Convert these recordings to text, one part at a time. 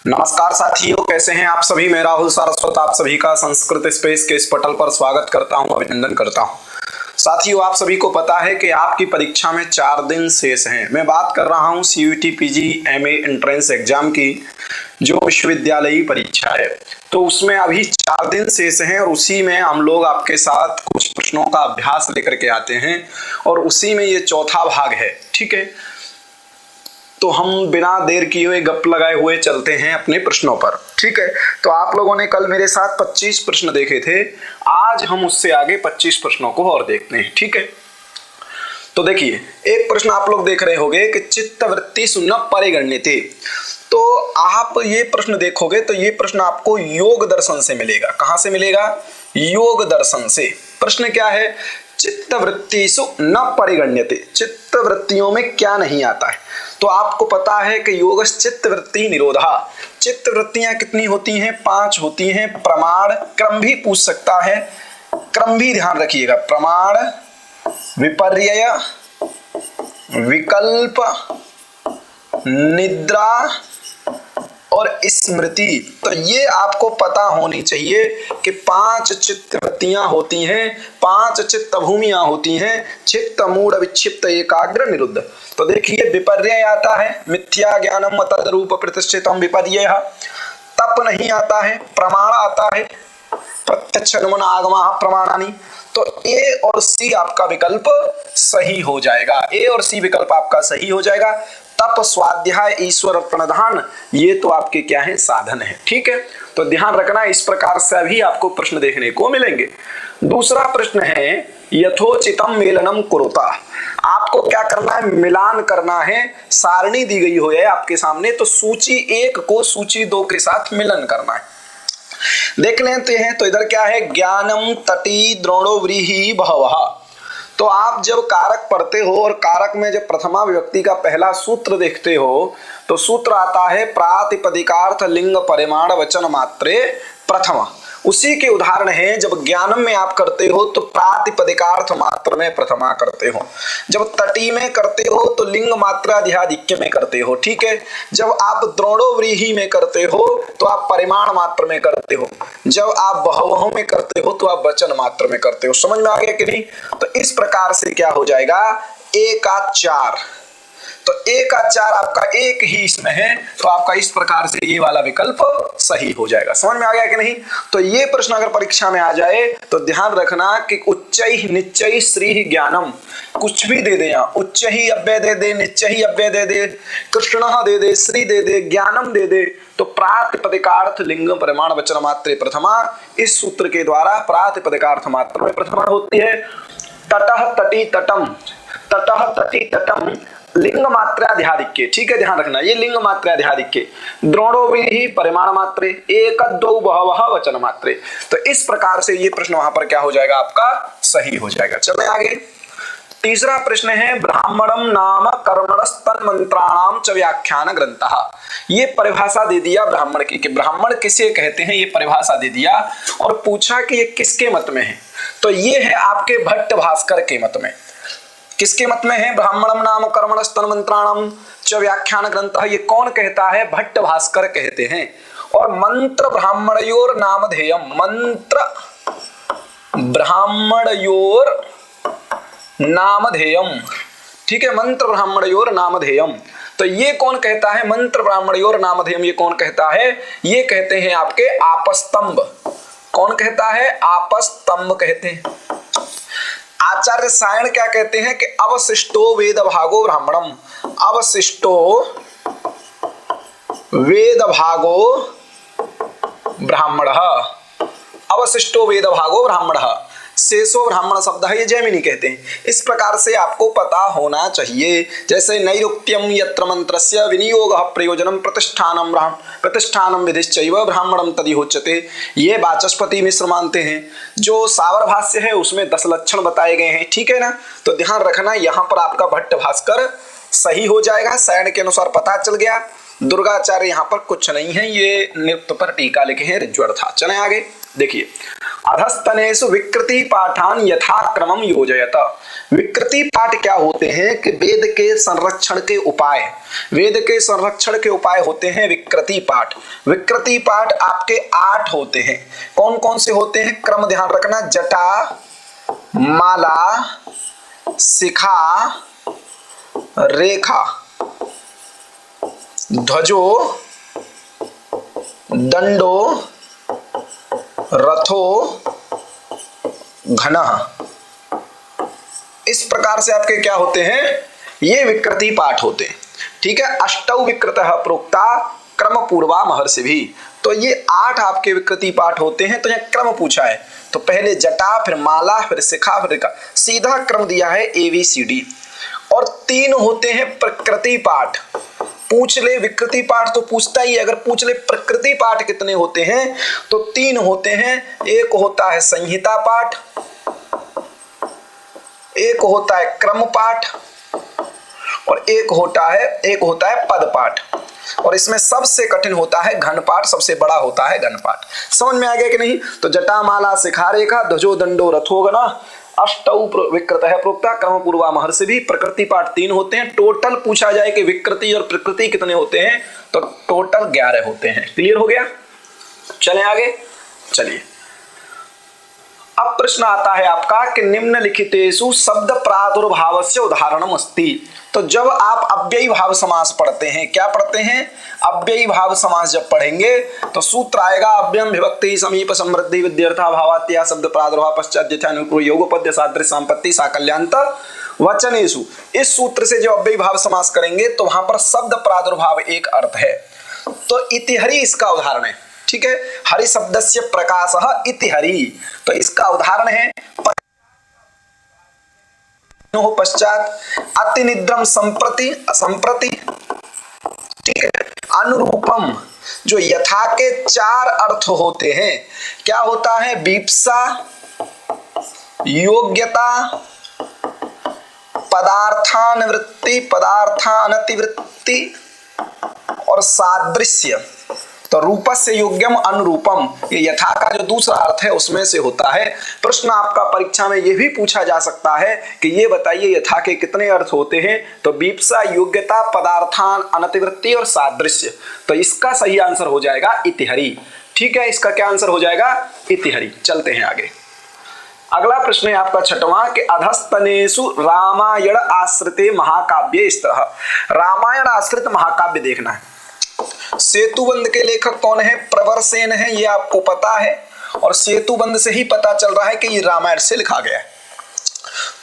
नमस्कार साथियों, कैसे हैं आप सभी। मैं राहुल सारस्वत आप सभी का संस्कृत स्पेस के इस पटल पर स्वागत करता हूं, अभिनंदन करता हूं। साथियों, आप सभी को पता है कि आपकी परीक्षा में 4 दिन शेष हैं। मैं बात कर रहा हूं CUET PG MA entrance exam की, जो विश्वविद्यालयी परीक्षा है। तो उसमें अभी 4 दिन शेष हैं और उसी में हम लोग आपके साथ कुछ प्रश्नों का अभ्यास लेकर के आते हैं और उसी में ये चौथा भाग है। ठीक है, तो हम बिना देर किए हुए गप लगाए हुए चलते हैं अपने प्रश्नों पर। ठीक है, तो आप लोगों ने कल मेरे साथ 25 प्रश्न देखे थे, आज हम उससे आगे 25 प्रश्नों को और देखते हैं। ठीक है, तो देखिए, एक प्रश्न आप लोग देख रहे होंगे कि चित्तवृत्ति न परिगण्यते। तो आप ये प्रश्न देखोगे तो ये प्रश्न आपको योग दर्शन से मिलेगा। कहां से मिलेगा? योग दर्शन से। प्रश्न क्या है? चित्तवृत्तिषु न परिगण्यते, चित्तवृत्तियों में क्या नहीं आता है। तो आपको पता है कि योगश्च चित्तवृत्ति निरोधा। चित्तवृत्तियां कितनी होती हैं? 5 होती हैं। प्रमाण, क्रम भी पूछ सकता है, क्रम भी ध्यान रखिएगा। प्रमाण, विपर्यय, विकल्प, निद्रा और स्मृति। तो ये आपको पता होनी चाहिए कि 5 चित्तवृत्तियां होती हैं, 5 चित्त भूमियां होती हैं। चित्त मूढ़ विक्षिप्त एकाग्र निरुद्ध। तो देखिए, विपर्यय आता है, मिथ्या ज्ञानम तद रूप प्रतिष्ठितम विपर्यय। तप नहीं आता है। प्रमाण आता है, प्रत्यक्ष अनुमान आगमा प्रमाणानि। तो ए और सी आपका विकल्प सही हो जाएगा। ए और सी विकल्प आपका सही हो जाएगा। तप, स्वाध्याय, ईश्वर प्रणधान, ये तो आपके क्या है? साधन है। ठीक है, तो ध्यान रखना, इस प्रकार से अभी आपको प्रश्न देखने को मिलेंगे। दूसरा प्रश्न है यथोचितम मेलनम कुरुता। आपको क्या करना है? मिलान करना है। सारणी दी गई हो है आपके सामने, तो सूची 1 को सूची 2 के साथ मिलन करना है। देख लेते हैं। तो इधर क्या है? ज्ञानम तटी द्रोणो व्रीहि बहवः। तो आप जब कारक पढ़ते हो और कारक में जब प्रथमा विभक्ति का पहला सूत्र देखते हो तो सूत्र आता है प्रातिपदिकार्थ लिंग परिमाण वचन मात्रे प्रथमा। उसी के उदाहरण है, जब ज्ञानम में आप करते हो तो प्रातिपदिकार्थ मात्र में प्रथमा करते हो। जब तटी में करते हो तो लिंग मात्राधिकाधिक्य में करते हो। ठीक है, जब आप द्रोणोव्रीहि में करते हो तो आप परिमाण मात्र में करते हो। जब आप बहवह में करते हो तो आप वचन मात्र में करते हो। समझ में आ गया कि नहीं? तो इस प्रकार से क्या हो जाएगा? 1 का 4। तो 1 का 4 आपका एक ही इसमें है, तो आपका इस प्रकार से ये वाला विकल्प सही हो जाएगा। समझ में आ गया कि नहीं? तो ये प्रश्न अगर परीक्षा में आ जाए तो ध्यान रखना कि उच्चै निच्चै श्री ज्ञानम, कुछ भी दे दे, यहाँ उच्च ही अव्यय दे दे, निच्च ही अव्यय दे दे, कृष्ण दे दे, श्री दे दे, ज्ञानम दे दे, तो प्रातिपदिकार्थ लिंग परिमाण वचन मात्रे प्रथमा, इस सूत्र के द्वारा प्रातिपदिकार्थ मात्र में प्रथमा होती है। तटः तटी तटम, तटः तटी तटम लिंग मात्राधिकाधिक्य। ठीक है, ध्यान रखना, ये लिंग मात्राधिकाधिक्य। द्रोणोव्रीहि परिमाण मात्रे, 1 2 बहवः वचन मात्रे। तो इस प्रकार से ये प्रश्न वहां पर क्या हो जाएगा? आपका सही हो जाएगा। चलें आगे। तीसरा प्रश्न है ब्राह्मणम नाम कर्मणस्तन मंत्राणाम च व्याख्यान ग्रंथः। ये परिभाषा दे दिया ब्राह्मण की, कि ब्राह्मण किसे कहते हैं, ये परिभाषा दे दिया और पूछा कि ये किसके मत में है। तो ये है आपके भट्ट भास्कर के मत में। किसके मत में है? ब्राह्मणम नाम कर्मणस्तन मंत्राणाम च व्याख्यान ग्रंथः। ये कौन कहता है? भट्ट भास्कर कहते हैं। और मंत्र ब्राह्मणयोर नामधेयम, मंत्र ब्राह्मणयोर नामधेयम। ठीक है, मंत्र ब्राह्मणयोर नामधेयम। तो ये कौन कहता है? मंत्र ब्राह्मणयोर नामधेयम ये कौन कहता है? ये कहते हैं आपके आपस्तंभ। कौन कहता है? आपस्तंभ कहते हैं। आचार्य सायण क्या कहते हैं कि अवशिष्टो वेद भागो ब्राह्मणम, अवशिष्टो वेद भागो ब्राह्मणः, अवशिष्टो वेद भागो ब्राह्मणः, शेषो ब्राह्मण शब्द है, ये जैमिनी कहते हैं। इस प्रकार से आपको पता होना चाहिए। जैसे नैरुक्त्यम यत्र मंत्रस्य विनियोगः प्रयोजनम प्रतिष्ठानम विधिश्चैव ब्राह्मणम तदिहोच्यते, ये वाचस्पति मिश्र मानते हैं। जो सावर भाष्य है उसमें 10 लक्षण बताए गए हैं। ठीक है ना? तो ध्यान रखना, यहाँ पर आपका भट्ट भास्कर सही हो जाएगा। सायण के अनुसार पता चल गया। दुर्गाचार्य यहाँ पर कुछ नहीं है, ये निरुक्त पर टीका लिखे हैं ऋज्वर्था। चलें आगे देखिए, अधस्तनेषु विकृति पाठान यथाक्रमम योजयत। विकृति पाठ क्या होते हैं कि वेद के संरक्षण के उपाय, वेद के संरक्षण के उपाय होते हैं विकृति पाठ। विकृति पाठ आपके 8 होते हैं। कौन कौन से होते हैं, क्रम ध्यान रखना, जटा, माला, शिखा, रेखा, ध्वजो, दंडो, रथो, घनः। इस प्रकार से आपके क्या होते हैं, ये विकृति पाठ होते हैं। ठीक है, अष्टौ विकृतः प्रोक्ता क्रम पूर्वा महर्षि भी। तो ये 8 आपके विकृति पाठ होते हैं। तो यहाँ क्रम पूछा है, तो पहले जटा, फिर माला, फिर शिखा, फिर रेखा, सीधा क्रम दिया है ABCD। और 3 होते हैं प्रकृति पाठ। पूछ ले विकृति पाठ तो पूछता ही है, अगर पूछ ले प्रकृति पाठ कितने होते हैं तो 3 होते हैं। एक होता है संहिता पाठ, एक होता है क्रम पाठ, और एक होता है पद पाठ। और इसमें सबसे कठिन होता है घन पाठ, सबसे बड़ा होता है घन पाठ। समझ में आ गया कि नहीं? तो जटा, माला, शिखा, रेखा, ध्वजो, दंडो, रथो, घनः, अष्टौ विकृतः प्रोक्ता क्रम पूर्वा महर्षि भी। प्रकृति पाठ 3 होते हैं। टोटल पूछा जाए कि विकृति और प्रकृति कितने होते हैं तो टोटल 11 होते हैं। क्लियर हो गया? चलें आगे। चलिए, अब प्रश्न आता है आपका कि निम्नलिखितेषु शब्द प्रादुर्भावस्य उदाहरणम अस्ति। तो जब आप अव्ययी भाव समास पढ़ते हैं, क्या पढ़ते हैं, अव्ययी भाव समास जब पढ़ेंगे तो सूत्र आएगा अव्ययम विभक्ति समीप समृद्धि विद्यर्था भावात्या शब्द प्रादुर्भाव पश्चात अनुपूर्व योग पद्य सादृश्य संपत्ति साकल्यांत वचनेषु। इस सूत्र से जो अव्ययी भाव समास करेंगे तो वहां पर शब्द प्रादुर्भाव एक अर्थ है। तो इतिहरि इसका उदाहरण है। ठीक है, हरि शब्दस्य प्रकाशः इतिहरि, तो इसका उदाहरण है पश्चात अतिनिद्रम संप्रति असंप्रति। ठीक है, अनुरूपम, जो यथा के 4 अर्थ होते हैं, क्या होता है, वीप्सा, योग्यता, पदार्थानवृत्ति, पदार्थानतिवृत्ति और सादृश्य। तो रूपस्य योग्यम अनुरूपम, ये यथा का जो दूसरा अर्थ है उसमें से होता है। प्रश्न आपका परीक्षा में ये भी पूछा जा सकता है कि ये बताइए यथा के कितने अर्थ होते हैं, तो वीप्सा, योग्यता, पदार्थान, अनतिवृत्ति और सादृश्य। तो इसका सही आंसर हो जाएगा इतिहरि। ठीक है, इसका क्या आंसर हो जाएगा, इतिहरि। चलते हैं आगे। अगला प्रश्न है आपका 6वां कि अधस्तनेषु रामायण आश्रिते महाकाव्ये स्तः। रामायण आश्रित महाकाव्य देखना है। सेतुबंध के लेखक कौन है, प्रवरसेन है, ये आपको पता है। और सेतुबंध से ही पता चल रहा है कि ये रामायण से लिखा गया है।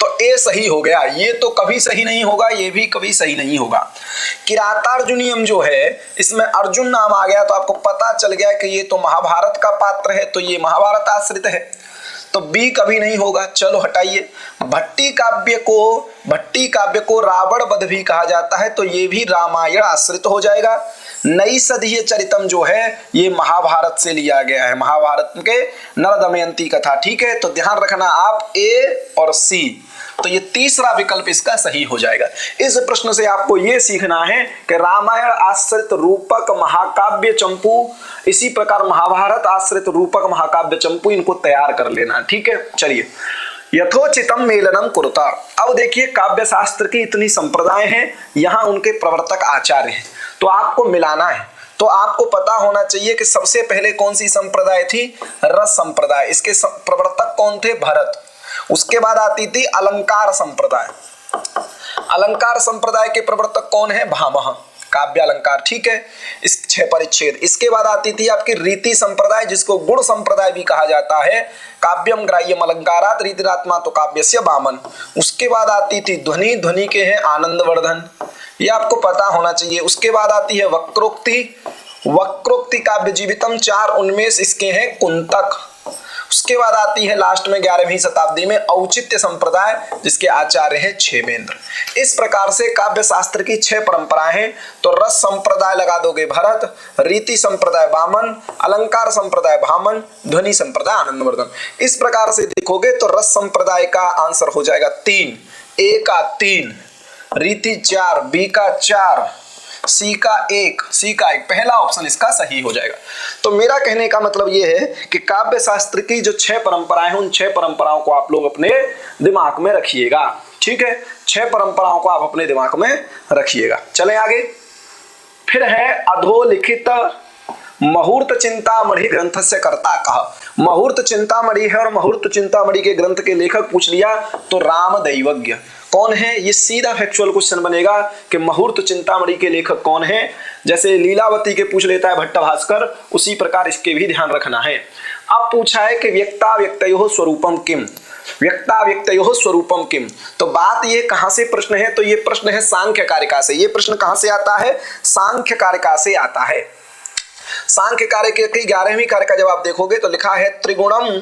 तो ए सही हो गया। ये तो कभी सही नहीं होगा, ये भी कभी सही नहीं होगा। किरातार्जुनीयम जो है, इसमें अर्जुन नाम आ गया तो आपको पता चल गया कि ये तो महाभारत का पात्र है, तो ये महाभारत आश्रित है। तो बी कभी नहीं होगा। चलो हटाइए। भट्टी काव्य को रावण वध भी कहा जाता है, तो ये भी रामायण आश्रित हो जाएगा। नैषधीय चरितम जो है ये महाभारत से लिया गया है, महाभारत के नल दमयंती कथा। ठीक है, तो ध्यान रखना आप ए और सी, तो ये तीसरा विकल्प इसका सही हो जाएगा। इस प्रश्न से आपको ये सीखना है कि रामायण आश्रित रूपक महाकाव्य चंपू, इसी प्रकार महाभारत आश्रित रूपक महाकाव्य चंपू, इनको तैयार कर लेना। ठीक है, चलिए। यथोचितम मेलनम कुरुता। अब देखिए, काव्य शास्त्र की इतनी संप्रदाय हैं, यहाँ उनके प्रवर्तक आचार्य हैं, तो आपको मिलाना है। तो आपको पता होना चाहिए कि सबसे पहले कौन सी संप्रदाय थी, रस संप्रदाय। इसके प्रवर्तक कौन थे, भरत। उसके बाद आती थी अलंकार संप्रदाय। अलंकार संप्रदाय के प्रवर्तक कौन है, भामह, काव्य अलंकार। ठीक है, इस 6 परिच्छेद। इसके बाद आती थी आपकी रीति संप्रदाय, जिसको गुण संप्रदाय भी कहा जाता है। काव्यम ग्राह्यम अलंकारात रीतिरात्मा तो काव्यस्य वामन। उसके बाद आती थी ध्वनि, ध्वनि के हैं आनंदवर्धन, ये आपको पता होना चाहिए। उसके बाद आती है वक्रोक्ति, वक्रोक्ति काव्य जीवितम 4 उन्मेष इसके हैं कुंतक। उसके बाद आती है लास्ट में 11वीं शताब्दी में औचित्य संप्रदाय, जिसके आचार्य हैं क्षेमेंद्र। इस प्रकार से काव्य शास्त्र की 6 परंपराएं हैं। तो रस संप्रदाय लगा दोगे भरत, रीति संप्रदाय वामन, अलंकार संप्रदाय भामन, ध्वनि संप्रदाय आनंदवर्धन। इस प्रकार से देखोगे तो रस संप्रदाय का आंसर हो जाएगा 3, ए का 3, रीति 4, बी का 4, सी का एक पहला ऑप्शन इसका सही हो जाएगा। तो मेरा कहने का मतलब ये है कि काव्य शास्त्र की जो 6 परंपराएं हैं उन 6 परंपराओं को आप लोग अपने दिमाग में रखिएगा। ठीक है, 6 परंपराओं को आप अपने दिमाग में रखिएगा। चलें आगे। फिर है अधोलिखित मुहूर्त चिंतामणि ग्रंथ से कर्ता कहा। मुहूर्त चिंतामणि है और मुहूर्त चिंतामणि के ग्रंथ के लेखक पूछ लिया तो रामदैवज्ञ कौन है? ये सीधा फैक्चुअल क्वेश्चन बनेगा कि मुहूर्त चिंतामणि के लेखक कौन है। जैसे लीलावती के पूछ लेता है भट्ट भास्कर, उसी प्रकार इसके भी ध्यान रखना है। अब पूछा है कि व्यक्ता व्यक्तयोः स्वरूपम किम, व्यक्ता व्यक्तयोः स्वरूपम किम। तो बात ये कहां से प्रश्न है? तो ये प्रश्न है सांख्य कारिका से। ये प्रश्न कहां से आता है? सांख्य कारिका से आता है। सांख्य कारिका की 11वीं कारिका जब आप देखोगे तो लिखा है त्रिगुणम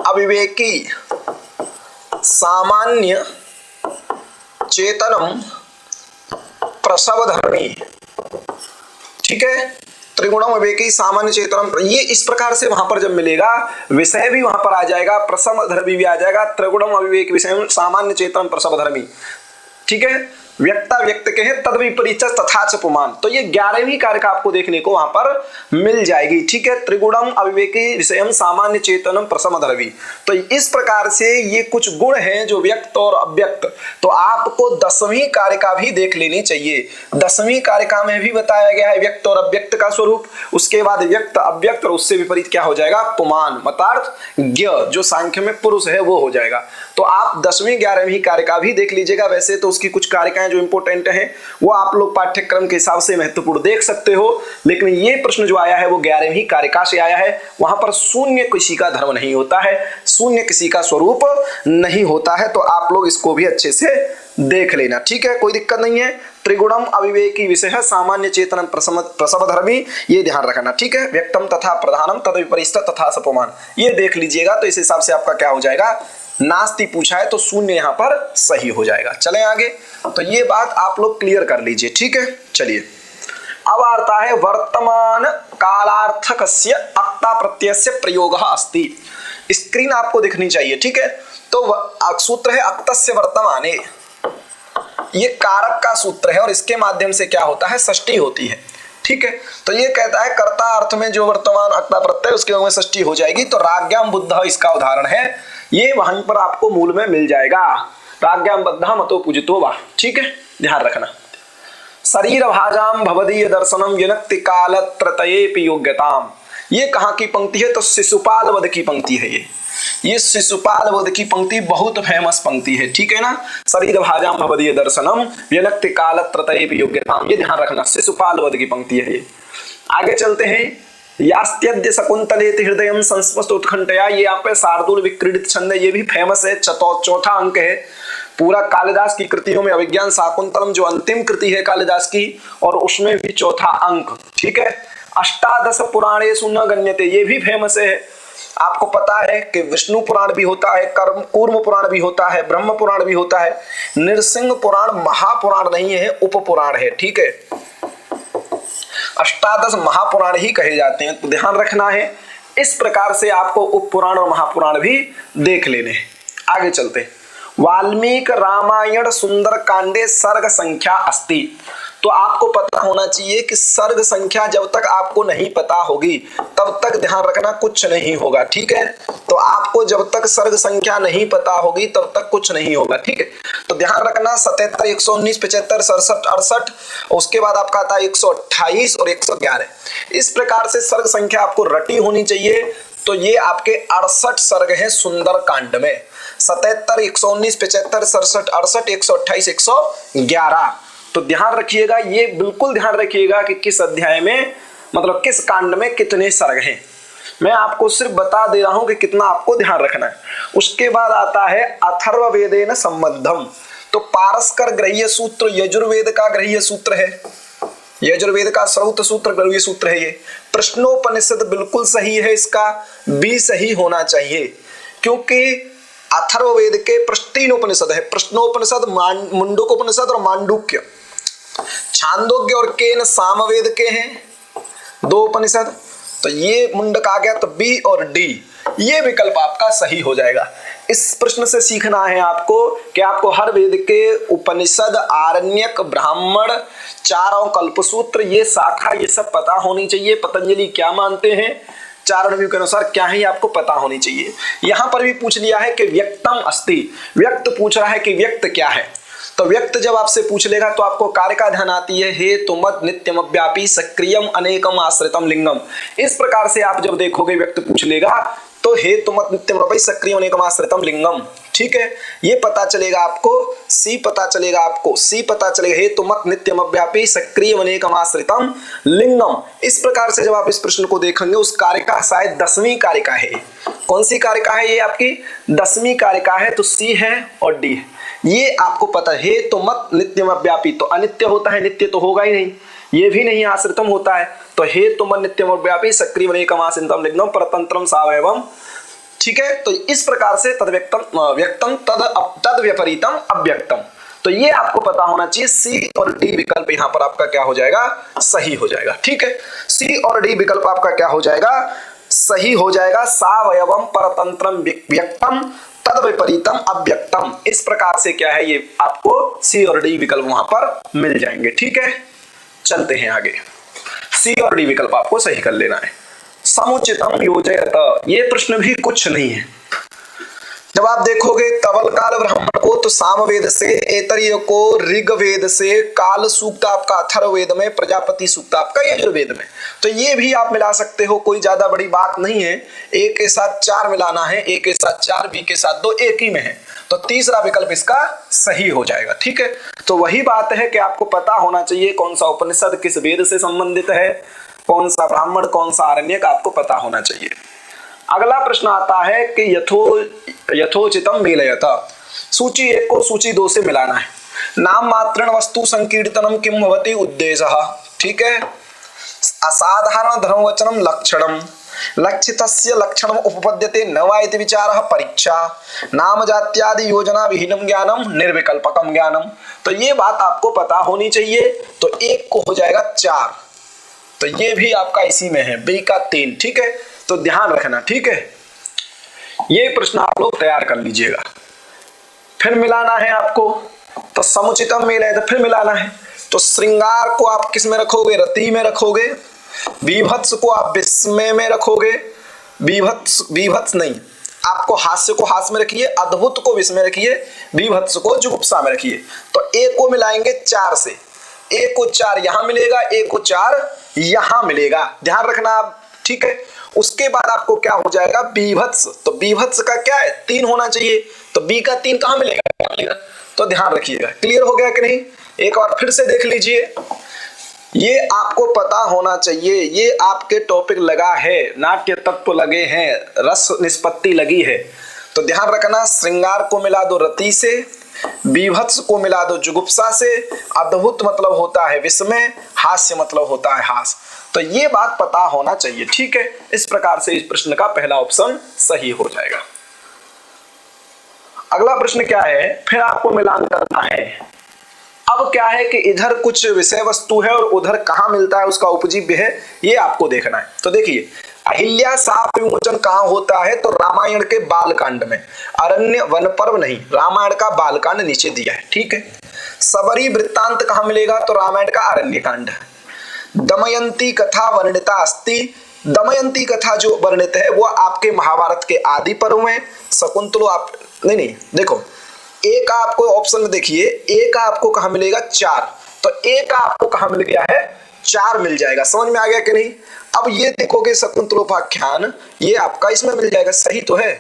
अविवेकी सामान्य चेतनम प्रसवधर्मी। ठीक है, त्रिगुणम अविवेकी सामान्य चेतनम, ये इस प्रकार से वहां पर जब मिलेगा विषय भी वहां पर आ जाएगा, प्रसवधर्मी भी आ जाएगा। त्रिगुणम अविवेक विषय सामान्य चेतन प्रसवधर्मी। ठीक है, व्यक्ता व्यक्त के हैं तद विपरीत तथा च पुमान। तो ये 11वीं कारिका आपको देखने को वहां पर मिल जाएगी। ठीक है, त्रिगुणम अविवेकी विषयम सामान्य चेतनम प्रसमधर्मी। तो इस प्रकार से ये कुछ गुण हैं जो व्यक्त और अव्यक्त, तो आपको 10वीं कारिका भी देख लेनी चाहिए। 10वीं कारिका में भी बताया गया है व्यक्त और अव्यक्त का स्वरूप, उसके बाद व्यक्त अव्यक्त और उससे विपरीत क्या हो जाएगा? पुमान, मतार्थ ज्ञ, जो सांख्य में पुरुष है वो हो जाएगा। तो आप 10वीं 11वीं कारिका भी देख लीजिएगा। वैसे तो उसकी कुछ कारिकाएं जो इंपोर्टेंट हैं वो आप लोग पाठ्यक्रम के हिसाब से महत्वपूर्ण देख सकते हो, लेकिन ये प्रश्न जो आया है वो 11वीं कारिका से आया है। वहां पर शून्य किसी का धर्म नहीं होता है, शून्य किसी का स्वरूप नहीं होता है। तो आप लोग इसको भी अच्छे से देख लेना। ठीक है, कोई दिक्कत नहीं है। त्रिगुणम अविवेकी विषय सामान्य चेतन प्रसवधर्मी, ये ध्यान रखना। ठीक है, व्यक्तम तथा प्रधानम तद विपरीत तथा सपमान, ये देख लीजिएगा। तो इस हिसाब से आपका क्या हो जाएगा? नास्ति पूछा है तो शून्य यहां पर सही हो जाएगा। चलें आगे। तो ये बात आप लोग क्लियर कर लीजिए। ठीक है, चलिए अब आता है वर्तमान कालार्थकस्य अक्ता प्रत्ययस्य प्रयोगः अस्ति। स्क्रीन आपको दिखनी चाहिए। ठीक है, तो सूत्र है अक्तस्य वर्तमाने, ये कारक का सूत्र है और इसके माध्यम से क्या होता है? षष्ठी होती है। ठीक है, तो ये कहता है कर्ता अर्थ में जो वर्तमान अक्ता प्रत्यय उसके में षष्ठी हो जाएगी। तो राज्ञाम बुद्ध इसका उदाहरण है, ये वहीं पर आपको मूल में मिल जाएगा। राज्ञाम बद्धा मतो पूजितो वा। ठीक है, ध्यान रखना। शरीर भाजाम भवदीय दर्शनम यनक्ति कालत्रतयेपि योग्यताम, ये कहाँ की पंक्ति है? तो शिशुपाल वध की पंक्ति है। ये शिशुपाल वध की पंक्ति बहुत फेमस पंक्ति है। ठीक है ना, शरीर भाजाम भवदीय दर्शनम यनक्ति कालत्रतयेपि योग्यताम, ये ध्यान रखना, शिशुपाल वध की पंक्ति है ये। आगे चलते हैं। यास्त्यद्य शकुंतलेति हृदयं संस्पष्ट उत्कंठया, ये यहाँ पे शार्दूल विक्रीडित छंद है, ये भी फेमस है। चौथा अंक है पूरा कालिदास की कृतियों में। अभिज्ञान शाकुंतलम जो अंतिम कृति है कालिदास की, और उसमें भी चौथा अंक। ठीक है, अष्टादश पुराणेषु न गण्यते, ये भी फेमस है। आपको पता है कि विष्णु पुराण भी होता है, कूर्म पुराण भी होता है, ब्रह्म पुराण भी होता है। नृसिंह पुराण महापुराण नहीं है, उपपुराण है। ठीक है, अष्टादश महापुराण ही कहे जाते हैं, तो ध्यान रखना है। इस प्रकार से आपको उपपुराण और महापुराण भी देख लेने हैं। आगे चलते। वाल्मीकि रामायण सुंदर कांडे सर्ग संख्या अस्ति, तो आपको पता होना चाहिए कि सर्ग संख्या जब तक आपको नहीं पता होगी तब तक ध्यान रखना कुछ नहीं होगा। ठीक है, तो आपको जब तक सर्ग संख्या नहीं पता होगी तब तक कुछ नहीं होगा। ठीक है, तो ध्यान रखना 77, 119, 75, 67, 68, उसके बाद आपका आता है 128 और 111। इस प्रकार से सर्ग संख्या आपको रटी होनी चाहिए। तो ये आपके 68 सर्ग हैं सुंदर कांड में। 77, 119, 75, 67, 68, 128, 111। तो ध्यान रखिएगा, ये बिल्कुल ध्यान रखिएगा कि किस अध्याय में, मतलब किस कांड में कितने सर्ग हैं। मैं आपको सिर्फ बता दे रहा हूं कि कितना आपको ध्यान रखना है। उसके बाद आता है अथर्ववेदेन संबद्धम, तो पारस्कर ग्रह्य सूत्र यजुर्वेद का ग्रह्य सूत्र है। यजुर्वेद का श्रौत सूत्र ग्रह्य सूत्र है ये। प्रश्नोपनिषद बिल्कुल सही है, इसका भी सही होना चाहिए, क्योंकि अथर्ववेद के तीन उपनिषद है, प्रश्नोपनिषद, मुंडकोपनिषद और मांडुक्य। छांदोग्य और केन सामवेद के हैं 2 उपनिषद। तो ये मुंडक आ गया, तो बी और डी ये विकल्प आपका सही हो जाएगा। इस प्रश्न से सीखना है आपको कि आपको हर वेद के उपनिषद, आरण्यक, ब्राह्मण, चारों कल्पसूत्र, ये शाखा, ये सब पता होनी चाहिए। पतंजलि क्या मानते हैं, चारणव्यूह के अनुसार क्या है, आपको पता होनी चाहिए। यहां पर भी पूछ लिया है कि व्यक्तम अस्ति, व्यक्त पूछ रहा है कि व्यक्त क्या है। तो व्यक्त जब आपसे पूछ लेगा तो आपको कार्य का ध्यान आती है, हे तुमत नित्यम व्यापी सक्रियम अनेकम आश्रितम लिंगम। इस प्रकार से आप जब देखोगे व्यक्त पूछ लेगा तो हे तुमत नित्यम व्यापी सक्रियम अनेकम आश्रितम लिंगम, ठीक है, ये पता चलेगा आपको। सी पता चलेगा आपको, सी पता चलेगा, हे तुमत नित्यम व्यापी सक्रियम अनेकम आश्रितम लिंगम। इस प्रकार से जब आप इस प्रश्न को देखेंगे, उस कारिका शायद 10वीं कारिका है। कौन सी कारिका है ये, आपकी 10वीं कारिका है। तो सी है और डी है, ये आपको पता है। तो मत नित्यम व्यापी, तो अनित्य होता है, नित्य तो होगा ही नहीं, ये भी नहीं, आश्रितम होता है। तो हे तुम नित्यम व्यापी सक्रिय अनेकम आश्रितम लिंगम परतंत्रम सावयवम, ठीक है। तो इस प्रकार से तद व्यक्तम व्यक्तम तद विपरीतम अव्यक्तम, तो ये आपको पता होना चाहिए। सी और डी विकल्प यहाँ पर आपका क्या हो जाएगा, सही हो जाएगा, ठीक है। सी और डी विकल्प आपका क्या हो जाएगा, सही हो जाएगा। सावयवम परतंत्रम व्यक्तम तद विपरीतम अव्यक्तम, इस प्रकार से क्या है, ये आपको सी और डी विकल्प वहां पर मिल जाएंगे, ठीक है। चलते हैं आगे, सी और डी विकल्प आपको सही कर लेना है। समुचितम योजयत, ये प्रश्न भी कुछ नहीं है। जब आप देखोगे तवल काल ब्राह्मण को तो सामवेद से, ऐतरेय को ऋग्वेद से, काल सूक्त आपका अथर्ववेद में, प्रजापति सूक्त आपका यजुर्वेद में, तो ये भी आप मिला सकते हो, कोई ज्यादा बड़ी बात नहीं है। ए के साथ 4 मिलाना है, ए के साथ 4, बी के साथ 2, एक ही में है, तो तीसरा विकल्प इसका सही हो जाएगा, ठीक है। तो वही बात है कि आपको पता होना चाहिए कौन सा उपनिषद किस वेद से संबंधित है, कौन सा ब्राह्मण, कौन सा आरण्यक, आपको पता होना चाहिए। अगला प्रश्न आता है कि यथोचितम मेलयत, सूची 1 को सूची 2 से मिलाना है। नाम मात्रण वस्तु संकीर्तनम किम भवति उद्देश्यः, ठीक है। असाधारण धर्मवचनम लक्षणम, लक्षितस्य लक्षणम उपपद्यते न वा इति विचारः परीक्षा, नाम जात्यादि योजना विहीनम ज्ञानम निर्विकल्पकम ज्ञानम, तो ये बात आपको पता होनी चाहिए। तो 1 को हो जाएगा 4, तो ये भी आपका इसी में है, बी का 3, ठीक है। तो ध्यान रखना, ठीक है, ये प्रश्न आप लोग तैयार कर लीजिएगा। फिर मिलाना है आपको, तो समुचितम मेल है तो फिर मिलाना है। तो श्रृंगार को आप किस में रखोगे, रति में रखोगे। बीभत्स को आप विस्मय में रखोगे, बीभत्स नहीं, आपको हास्य को हास्य में रखिए, अद्भुत को विस्मय रखिए, बीभत्स को जुगुप्सा में रखिए। तो ए को मिलाएंगे 4 से, ए को 4 यहां मिलेगा, ए को 4 यहां मिलेगा, ध्यान रखना आप, ठीक है। उसके बाद आपको क्या हो जाएगा, बीभत्स, तो बीभत्स का क्या है, 3 होना चाहिए, तो बी का 3 कहां मिलेगा, तो ध्यान रखिएगा। क्लियर हो गया कि नहीं, एक बार फिर से देख लीजिए, ये आपको पता होना चाहिए। ये आपके टॉपिक लगा है, नाट्य तत्व लगे हैं, रस निष्पत्ति लगी है, तो ध्यान रखना। श्रृंगार को मिला दो रति से, बीभत्स को मिला दो जुगुप्सा से, अद्भुत मतलब होता है विस्मय, हास्य मतलब होता है हास, तो ये बात पता होना चाहिए, ठीक है। इस प्रकार से इस प्रश्न का पहला ऑप्शन सही हो जाएगा। अगला प्रश्न क्या है, फिर आपको मिलान करना है। अब क्या है कि इधर कुछ विषय वस्तु है और उधर कहां मिलता है, उसका उपजीव्य है, ये आपको देखना है। तो देखिए, अहिल्या शाप विमोचन कहां होता है, तो रामायण के बालकांड में, अरण्य वन पर्व नहीं, रामायण का बालकांड नीचे दिया है, ठीक है। सबरी वृत्तांत कहां मिलेगा, तो रामायण का अरण्य कांड। दमयंती कथा वर्णिता अस्ति, दमयंती कथा जो वर्णित है वो आपके महाभारत के आदि पर्व में। शकुंतला आप नहीं देखो, ए का आपको ऑप्शन में देखिए, ए का आपको कहां मिलेगा 4, तो ए का आपको कहां मिल गया है 4 मिल जाएगा, समझ में आ गया कि नहीं। अब ये देखोगे शकुंतलोपाख्यान, ये आपका इसमें मिल जाएगा, सही तो है,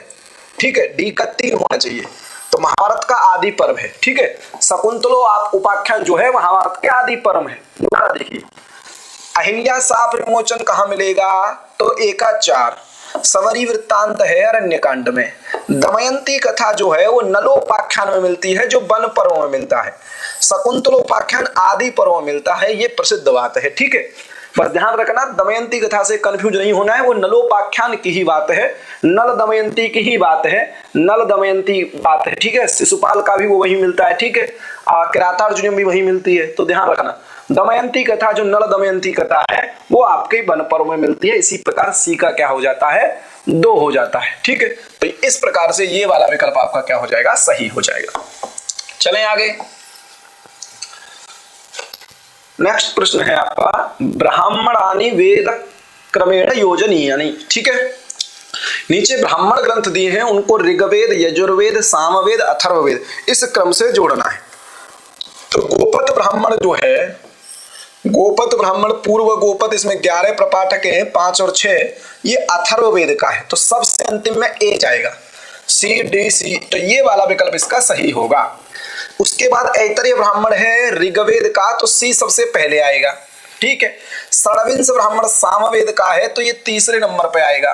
ठीक है। डी का 3 होना चाहिए, तो महाभारत का आदि पर्व है, ठीक है। शकुंतलो आप उपाख्यान जो है महाभारत के आदि पर्व है। देखिए, अहिल्या शाप विमोचन कहां मिलेगा, तो ए का 4, सवरी वृत्तांत है अरण्य कांड में। दमयंती कथा जो है वो नलोपाख्यान में मिलती है, जो वन पर्व में मिलता है। शकुंतलोपाख्यान आदि पर्व में मिलता है, ये प्रसिद्ध बात है, ठीक है। बस ध्यान रखना, दमयंती कथा से कंफ्यूज नहीं होना है, वो नलोपाख्यान की ही बात है, नल दमयंती की ही बात है, नल दमयंती बात है, ठीक है। शिशुपाल का भी वो वही मिलता है, ठीक है। किरातार्जुनीयम भी वही मिलती है, तो ध्यान रखना। दमयंती कथा जो नल दमयंती कथा है वो आपके वन पर्व में मिलती है। इसी प्रकार सी का क्या हो जाता है, 2 हो जाता है। ठीक है, तो इस प्रकार से ये वाला विकल्प आपका क्या हो जाएगा, सही हो जाएगा। चलें आगे। नेक्स्ट प्रश्न है आपका, ब्राह्मणानि वेद क्रमेण योजनीयानि। ठीक है, नीचे ब्राह्मण ग्रंथ दिए हैं, उनको ऋग्वेद, यजुर्वेद, सामवेद, अथर्ववेद इस क्रम से जोड़ना है। तो गोपत ब्राह्मण जो है, गोपत ब्राह्मण, पूर्व गोपत, इसमें 11 प्रपाठक हैं, 5 और 6, ये अथर्ववेद का है, तो सबसे अंतिम में ए जाएगा, सी डी सी, तो ये वाला विकल्प इसका सही होगा। उसके बाद ऐतरेय ब्राह्मण है ऋग्वेद का, तो सी सबसे पहले आएगा। ठीक है, षड्विंश ब्राह्मण सामवेद का है, तो ये तीसरे नंबर पे आएगा।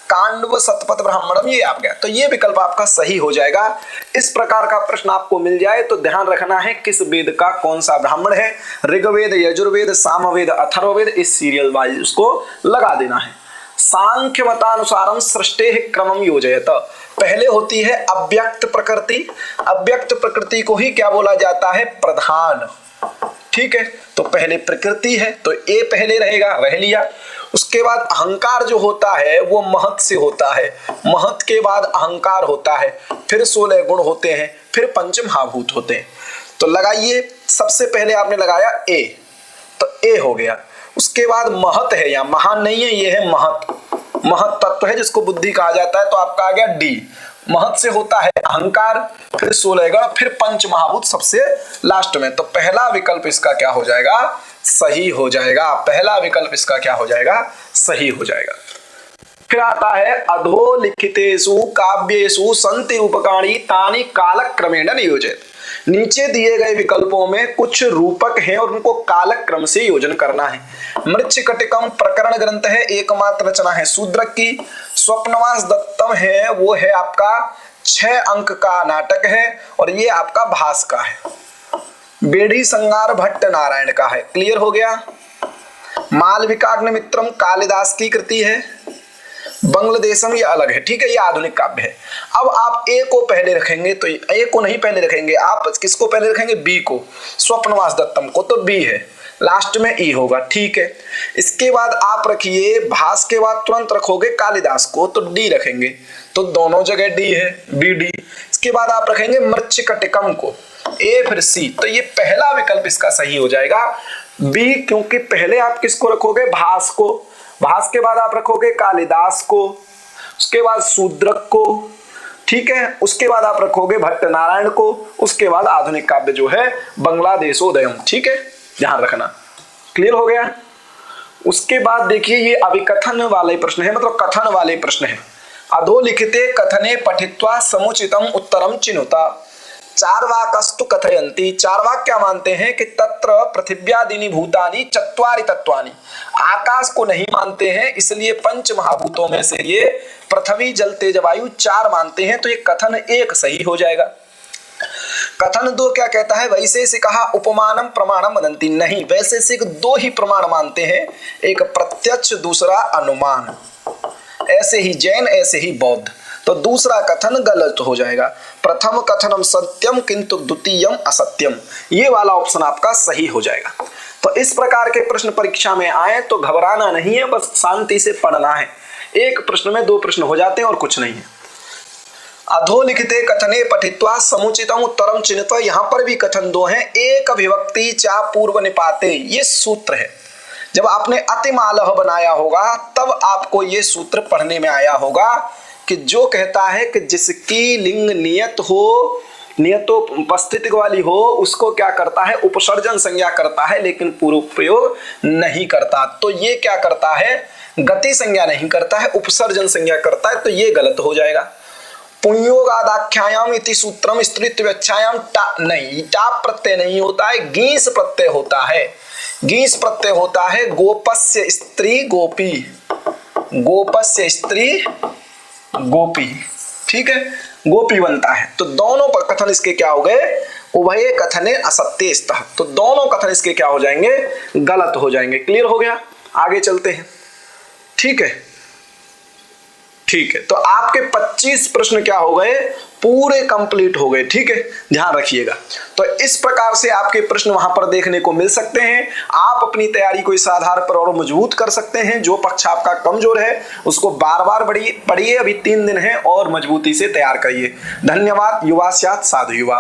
कांडव शतपथ ब्राह्मणम ये आ गया, तो ये विकल्प आपका सही हो जाएगा। इस प्रकार का प्रश्न आपको मिल जाए तो ध्यान रखना है किस वेद का कौन सा ब्राह्मण है, ऋग्वेद, यजुर्वेद, सामवेद, अथर्ववेद, इस सीरियल वाइज उसको लगा देना है। सांख्य मतानुसारम सृष्टि क्रमम योजयत, पहले होती है अव्यक्त प्रकृति, अव्यक्त प्रकृति को ही क्या बोला जाता है, प्रधान। ठीक है, तो पहले प्रकृति है तो ए पहले रहेगा, रह लिया। उसके बाद अहंकार जो होता है वो महत से होता है, महत के बाद अहंकार होता है, फिर 16 गुण होते हैं, फिर पंचमहाभूत होते हैं। तो लगाइए, सबसे पहले आपने लगाया ए, तो ए हो गया। उसके बाद महत है, या महान नहीं है, ये है महत, महत तत्व है जिसको बुद्धि कहा जाता है, तो आपका आ गया डी। महत से होता है अहंकार, फिर 16 गण, फिर पंचमहाभूत सबसे लास्ट में। तो पहला विकल्प इसका क्या हो जाएगा, सही हो जाएगा। पहला विकल्प इसका क्या हो जाएगा, सही हो जाएगा। फिर आता है अधोलिखितेषु काव्येषु सन्ति रूपकाणि तानि कालक्रमेण नियोजित। नीचे दिए गए विकल्पों में कुछ रूपक हैं और उनको कालक्रम से योजन करना है। मृच्छकटिकम प्रकरण ग्रंथ है, एकमात्र रचना है शूद्रक की। स्वप्नवास दत्तम है, वो है आपका 6 अंक का नाटक है और ये आपका भास का है। बेड़ी संगार भट्ट नारायण का है, क्लियर हो गया। मालविकाग्निमित्रम कालिदास की कृति है। बंगलादेशम ये अलग है, ठीक है, ये आधुनिक काव्य है। अब आप ए को पहले रखेंगे, तो ए को नहीं पहले रखेंगे, आप किसको पहले रखेंगे, बी को, स्वप्नवास दत्तम को, तो बी है, लास्ट में ई होगा। ठीक है, इसके बाद आप रखिए भास के बाद तुरंत रखोगे कालिदास को, तो डी रखेंगे, तो दोनों जगह डी है, बी डी। इसके बाद आप रखेंगे मृच्छकटिकम को, ए फिर सी, तो ये पहला विकल्प इसका सही हो जाएगा बी, क्योंकि पहले आप किसको रखोगे, भास को, भास के बाद आप रखोगे कालिदास को, उसके बाद शूद्रक को, ठीक है, उसके बाद आप रखोगे भट्ट नारायण को, उसके बाद आधुनिक काव्य जो है बांग्लादेशोदयम। ठीक है, ध्यान रखना, क्लियर हो गया। उसके बाद देखिए ये अभिकथन वाले प्रश्न है, मतलब कथन वाले प्रश्न है। अधोलिखिते कथने पठित्वा समुचितम उत्तरम चिनुता। चार्वाकस्तु कथयन्ति, चार्वाक क्या मानते हैं कि तत्र पृथिव्यादीनि भूतानि चत्वारि तत्वानि, आकाश को नहीं मानते हैं, इसलिए पंच महाभूतों में से ये पृथ्वी जल तेज वायु 4 मानते हैं, तो ये कथन 1 सही हो जाएगा। कथन 2 क्या कहता है, वैशेषिकः उपमानम प्रमाणम वदन्ति, नहीं, वैशेषिक 2 ही प्रमाण मानते हैं, एक प्रत्यक्ष दूसरा अनुमान, ऐसे ही जैन ऐसे ही बौद्ध, तो दूसरा कथन गलत हो जाएगा। प्रथम कथनम सत्यम किंतु द्वितीयम असत्यम, ये वाला ऑप्शन आपका सही हो जाएगा। तो इस प्रकार के प्रश्न परीक्षा में आए तो घबराना नहीं है, बस शांति से पढ़ना है। एक प्रश्न में 2 प्रश्न हो जाते हैं और कुछ नहीं है। अधोलिखिते कथने पठित्वा समुचितम उत्तरम चिन्हित्वा, यहाँ पर भी कथन 2 है। एक विभक्ति चा पूर्व निपाते, ये सूत्र है। जब आपने अतिमालह बनाया होगा तब आपको ये सूत्र पढ़ने में आया होगा कि जो कहता है कि जिसकी लिंग नियत हो, नियतोपस्थिति वाली हो, उसको क्या करता है, उपसर्जन संज्ञा करता है, लेकिन पूर्व प्रयोग नहीं करता। तो ये क्या करता है, गति संज्ञा नहीं करता है, उपसर्जन संज्ञा करता है, तो ये गलत हो जाएगा। पुंयोगादाख्यायाम इति सूत्रम स्त्रीत्व व्याख्यायाम टा नहीं, टाप प्रत्यय नहीं होता है, गीस प्रत्यय होता है, गीस प्रत्यय होता है। गोपस्य स्त्री गोपी, गोपस्य स्त्री गोपी, ठीक है, गोपी बनता है। तो दोनों कथन इसके क्या हो गए, उभय कथने असत्यस्तः, तो दोनों कथन इसके क्या हो जाएंगे, गलत हो जाएंगे। क्लियर हो गया, आगे चलते हैं। ठीक है, ठीक है, तो आपके 25 प्रश्न क्या हो गए, पूरे कंप्लीट हो गए। ठीक है, ध्यान रखिएगा। तो इस प्रकार से आपके प्रश्न वहां पर देखने को मिल सकते हैं। आप अपनी तैयारी को इस आधार पर और मजबूत कर सकते हैं। जो पक्ष आपका कमजोर है उसको बार बार पढ़िए, अभी 3 दिन है, और मजबूती से तैयार करिए। धन्यवाद। युवा स्यात् साधु युवा।